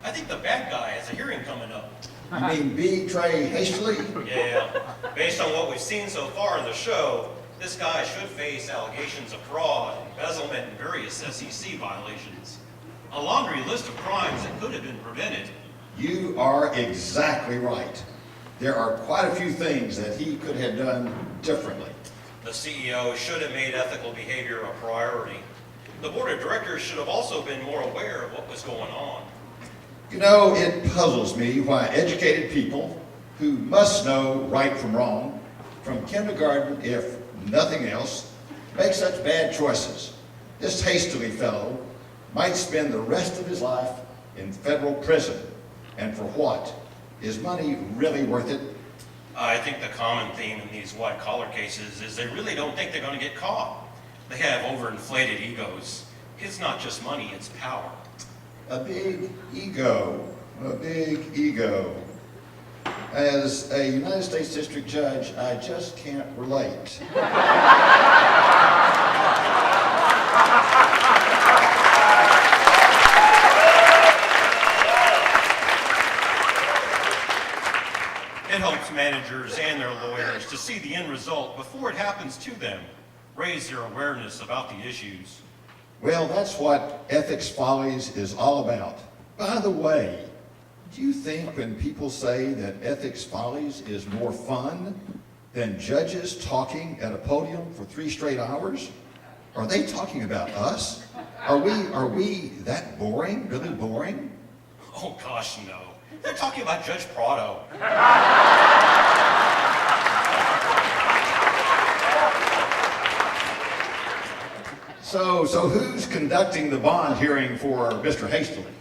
I think the bad guy has a hearing coming up. You mean betray hastily? Yeah, based on what we've seen so far in the show, this guy should face allegations of fraud, embezzlement, and various SEC violations. A laundry list of crimes that could have been prevented. You are exactly right. There are quite a few things that he could have done differently. The CEO should have made ethical behavior a priority. The board of directors should have also been more aware of what was going on. You know, it puzzles me why educated people who must know right from wrong, from kindergarten if nothing else, make such bad choices. This hastily fellow might spend the rest of his life in federal prison. And for what? Is money really worth it? I think the common theme in these white-collar cases is they really don't think they're going to get caught. They have overinflated egos. It's not just money, it's power. A big ego, a big ego. As a United States District Judge, I just can't relate. It helps managers and their lawyers to see the end result before it happens to them, raise their awareness about the issues. Well, that's what Ethics Follies is all about. By the way, do you think when people say that Ethics Follies is more fun than judges talking at a podium for 3 straight hours? Are they talking about us? Are we that boring, really boring? Oh gosh, no. They're talking about Judge Prado. So who's conducting the bond hearing for Mr. Hastily?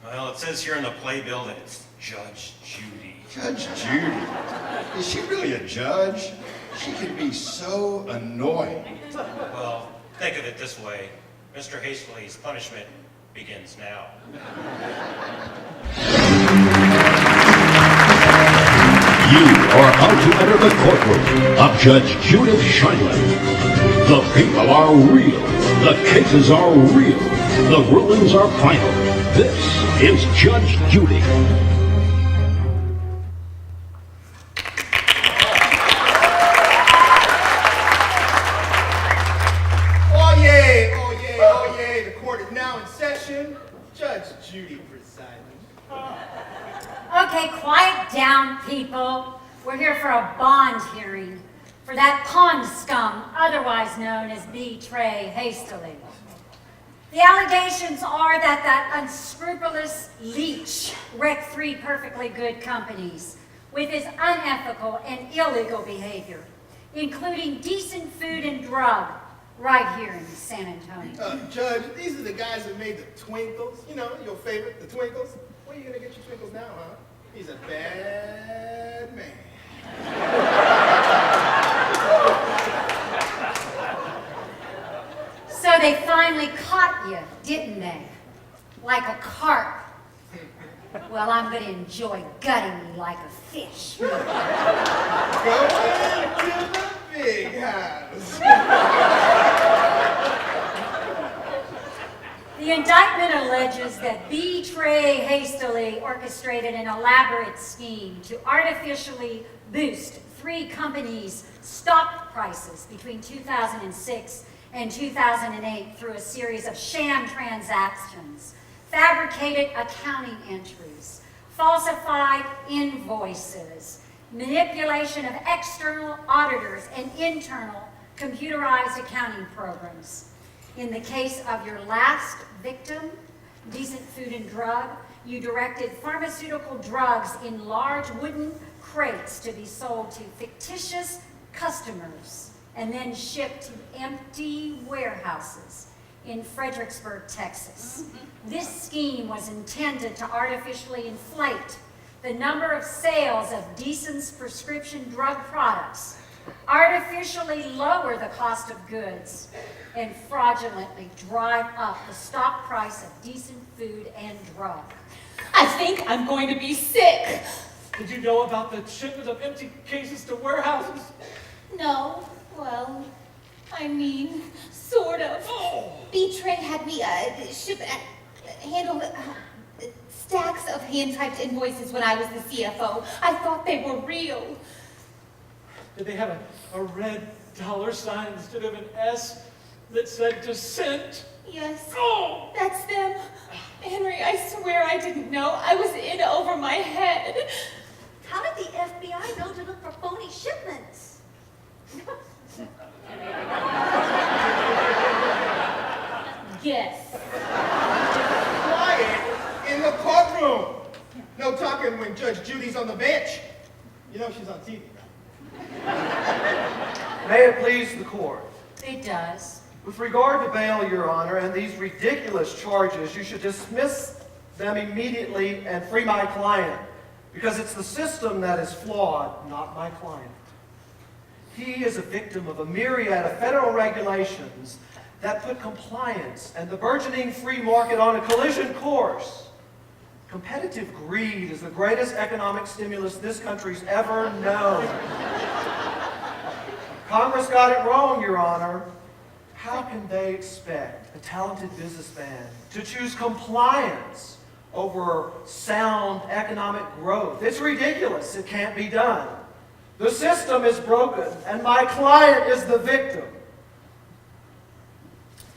Well, it says here in the playbill that it's Judge Judy. Judge Judy? Is she really a judge? She can be so annoying. Well, think of it this way. Mr. Hastily's punishment begins now. You are about to enter the courtroom of Judge Judith Scheinlein. The people are real. The cases are real. The rulings are final. This is Judge Judy. Oh yay, oh yay, oh yay. The court is now in session. Judge Judy presiding. Okay, quiet down, people. We're here for a bond hearing for that pond scum, otherwise known as Betray Hastily. The allegations are that unscrupulous leech wrecked 3 perfectly good companies with his unethical and illegal behavior, including Decent Food and Drug, right here in San Antonio. Judge, these are the guys that made the Twinkles. You know, your favorite, the Twinkles. Where are you gonna get your Twinkles now, huh? He's a bad man. So they finally caught you, didn't they? Like a carp. Well, I'm going to enjoy gutting you like a fish. Go into the big house. The indictment alleges that Betray Hastily orchestrated an elaborate scheme to artificially boost 3 companies' stock prices between 2006 and 2008 through a series of sham transactions, fabricated accounting entries, falsified invoices, manipulation of external auditors, and internal computerized accounting programs. In the case of your last victim, Decent Food and Drug, you directed pharmaceutical drugs in large wooden crates to be sold to fictitious customers and then shipped to empty warehouses in Fredericksburg, Texas. This scheme was intended to artificially inflate the number of sales of Decent's prescription drug products, artificially lower the cost of goods, and fraudulently drive up the stock price of Decent Food and Drug. I think I'm going to be sick. Did you know about the shipment of empty cases to warehouses? No, well, I mean, sort of. Oh. Betray had me handle hand-typed invoices when I was the CFO. I thought they were real. Did they have a red dollar sign instead of an S that said dissent? Yes, Oh! that's them. Henry, I swear I didn't know. I was in over my head. How did the FBI know to look for phony shipments? Yes. Quiet in the courtroom. No talking when Judge Judy's on the bench. You know she's on TV, right? May it please the court. It does. With regard to bail, Your Honor, and these ridiculous charges, you should dismiss them immediately and free my client, because it's the system that is flawed, not my client. He is a victim of a myriad of federal regulations that put compliance and the burgeoning free market on a collision course. Competitive greed is the greatest economic stimulus this country's ever known. Congress got it wrong, Your Honor. How can they expect a talented businessman to choose compliance over sound economic growth? It's ridiculous. It can't be done. The system is broken, and my client is the victim.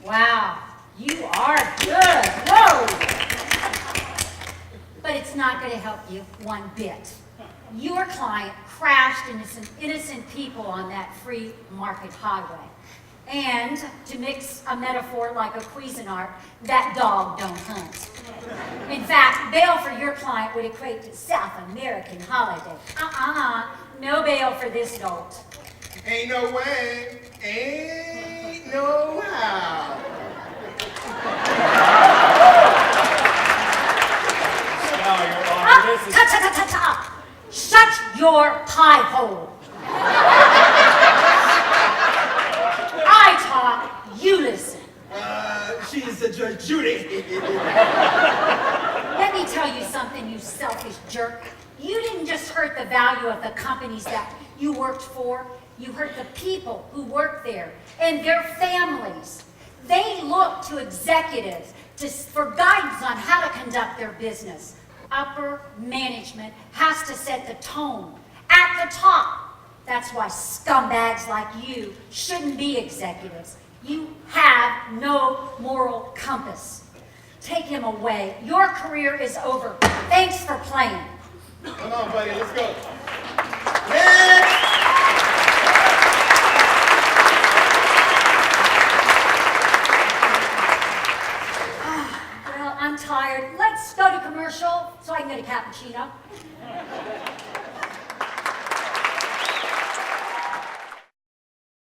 Wow, you are good. Whoa! But it's not going to help you one bit. Your client crashed into some innocent people on that free market highway. And, to mix a metaphor like a Cuisinart, that dog don't hunt. In fact, bail for your client would equate to South American holiday. No bail for this dolt. Ain't no way. Ain't no how. Now, Your Honor, this is... Shut your pie hole. I talk, you listen. She is the Judge Judy. Let me tell you something, you selfish jerk. You didn't just hurt the value of the companies that you worked for. You hurt the people who work there and their families. They look to executives for guidance on how to conduct their business. Upper management has to set the tone at the top. That's why scumbags like you shouldn't be executives. You have no moral compass. Take him away. Your career is over. Thanks for playing. Come on, buddy, let's go. Next! Well, I'm tired. Let's go to commercial so I can get a cappuccino.